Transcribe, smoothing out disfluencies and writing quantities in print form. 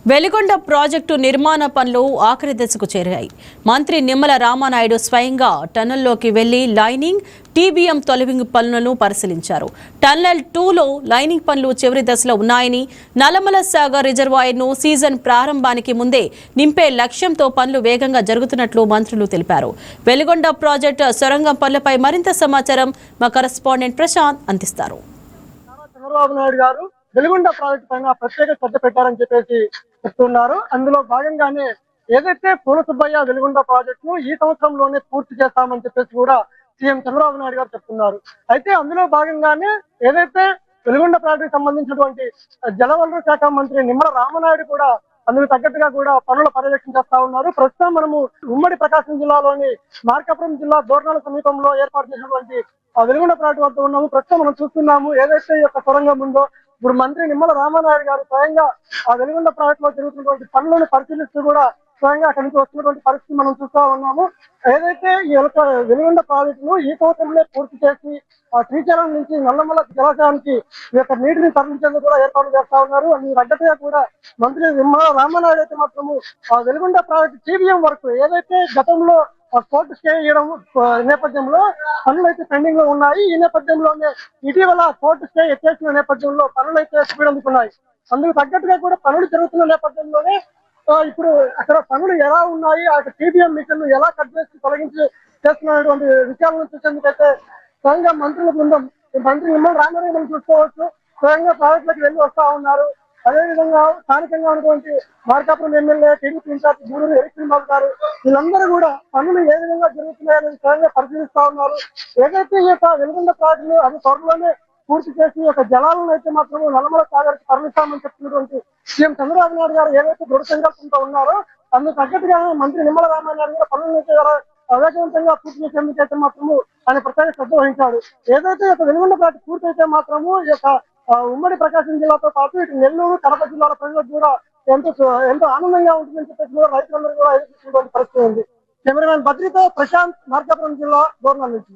Veligonda project నిర్మాణ పనులు ఆఖరి దశకు చేరాయి. మంత్రి నిమ్మల రామానాయుడు స్వయంగా టన్నెల్లోకి వెళ్లి లైనింగ్, టీబీఎం తొలగింపు పనులను పరిశీలించారు. టన్నెల్ 2లో లైనింగ్ పనులు చివరి దశలో ఉన్నాయని, నల్లమల సాగర్ రిజర్వాయర్ను సీజన్ ప్రారంభానికి ముందే నింపే లక్ష్యంతో పనులు వేగంగా జరుగుతున్నట్లు మంత్రులు తెలిపారు. వెలిగొండ ప్రాజెక్టు సొరంగం పనులపై మరింత సమాచారం మా కరెస్పాండెంట్ ప్రశాంత్ అందిస్తారు. వెలిగొండ ప్రాజెక్టు పైన ప్రత్యేక శ్రద్ధ పెట్టారని చెప్పేసి చెప్తున్నారు. అందులో భాగంగానే ఏదైతే పూల సుబ్బయ్య వెలిగొండ ప్రాజెక్టును ఈ సంవత్సరంలోనే పూర్తి చేస్తామని చెప్పేసి కూడా సీఎం చంద్రబాబు నాయుడు గారు చెప్తున్నారు. అయితే అందులో భాగంగానే ఏదైతే వెలిగొండ ప్రాజెక్టుకు సంబంధించినటువంటి జలవనరుల శాఖ మంత్రి నిమ్మల రామనాయుడు కూడా అందుకు తగ్గట్టుగా కూడా పనుల పర్యవేక్షణ చేస్తా ఉన్నారు. ప్రస్తుతం మనము ఉమ్మడి ప్రకాశం జిల్లాలోని మార్కాపురం జిల్లా దోర్నాల సమీపంలో ఏర్పాటు చేసినటువంటి వెలిగొండ ప్రాజెక్టు వద్ద ఉన్నాము. ప్రస్తుతం మనం చూస్తున్నాము ఏదైతే ఈ యొక్క సొరంగం ఉందో ఇప్పుడు మంత్రి నిమ్మల రామానాయుడు గారు స్వయంగా ఆ వెలిగొండ ప్రాజెక్టులో జరుగుతున్నటువంటి పనులను పరిశీలిస్తూ కూడా స్వయంగా అక్కడి నుంచి వస్తున్నటువంటి పరిస్థితి మనం చూస్తా ఉన్నాము. ఏదైతే ఈ వెలిగొండ ప్రాజెక్టును ఈ సంవత్సరంలో పూర్తి చేసి ఆ శ్రీశైలం నుంచి నల్లమల జలాశయానికి ఈ యొక్క నీటిని తరలించేందుకు కూడా ఏర్పాటు చేస్తా ఉన్నారు. అందుకు తగ్గట్టుగా కూడా మంత్రి నిమ్మల రామానాయుడు అయితే మాత్రము ఆ వెలిగొండ ప్రాజెక్టు టీబీఎం వరకు ఏదైతే గతంలో కోర్టు స్టే చేయడం నేపథ్యంలో పనులు అయితే పెండింగ్ లో ఉన్నాయి. ఈ నేపథ్యంలోనే ఇటీవల కోర్టు స్టే ఎత్తేసిన నేపథ్యంలో పనులు అయితే స్పీడ్ అందుకున్నాయి. అందుకు తగ్గట్టుగా కూడా పనులు జరుగుతున్న నేపథ్యంలోనే ఇప్పుడు అక్కడ పనులు ఎలా ఉన్నాయి, ఆ టీబీఎం మిషన్లు ఎలా కట్ చేసి తొలగించి చేస్తున్నటువంటి విషయాలను చూసేందుకైతే స్వయంగా మంత్రుల బృందం మంత్రి నిమ్మల రామారావు మనం చూసుకోవచ్చు. స్వయంగా ప్రాజెక్టులకు వెళ్ళి వస్తా ఉన్నారు. అదేవిధంగా స్థానికంగా ఉన్నటువంటి Markapuram MLA TDP incharge Guduru Erisrinivas గారు వీళ్ళందరూ కూడా పనులు ఏ విధంగా జరుగుతున్నాయని స్వయంగా పరిశీలిస్తా ఉన్నారు. ఏదైతే ఈ యొక్క వెలిగొండ ప్రాజెక్టులు అది త్వరలోనే పూర్తి చేసి ఒక జలాలను అయితే మాత్రం నల్లమల సాగర్ తరలిస్తామని చెప్తున్నటువంటి సీఎం చంద్రబాబు నాయుడు గారు ఏదైతే దృఢ సంకల్పంతో ఉన్నారో అందుకు తగ్గట్టుగా మంత్రి నిమ్మల రామానాయుడు గారు పనులను అవేగవంతంగా పూర్తి చేసేందుకైతే మాత్రము ఆయన ప్రత్యేక శ్రద్ధ వహించాడు. ఏదైతే ఈ యొక్క వెలిగొండ ప్రాజెక్టు పూర్తి అయితే మాత్రము ఈ యొక్క ఉమ్మడి ప్రకాశం జిల్లాతో పాటు ఇటు నెల్లూరు, కడప జిల్లాల ప్రజలకు కూడా ఎంతో ఆనందంగా ఉంటుందని చెప్పేసి కూడా రైతులందరూ కూడా ఎదుర్కొంటున్న పరిస్థితి ఉంది. కెమెరామెన్ బద్రితో ప్రశాంత్, మార్కాపురం జిల్లా దోర్నాల నుంచి.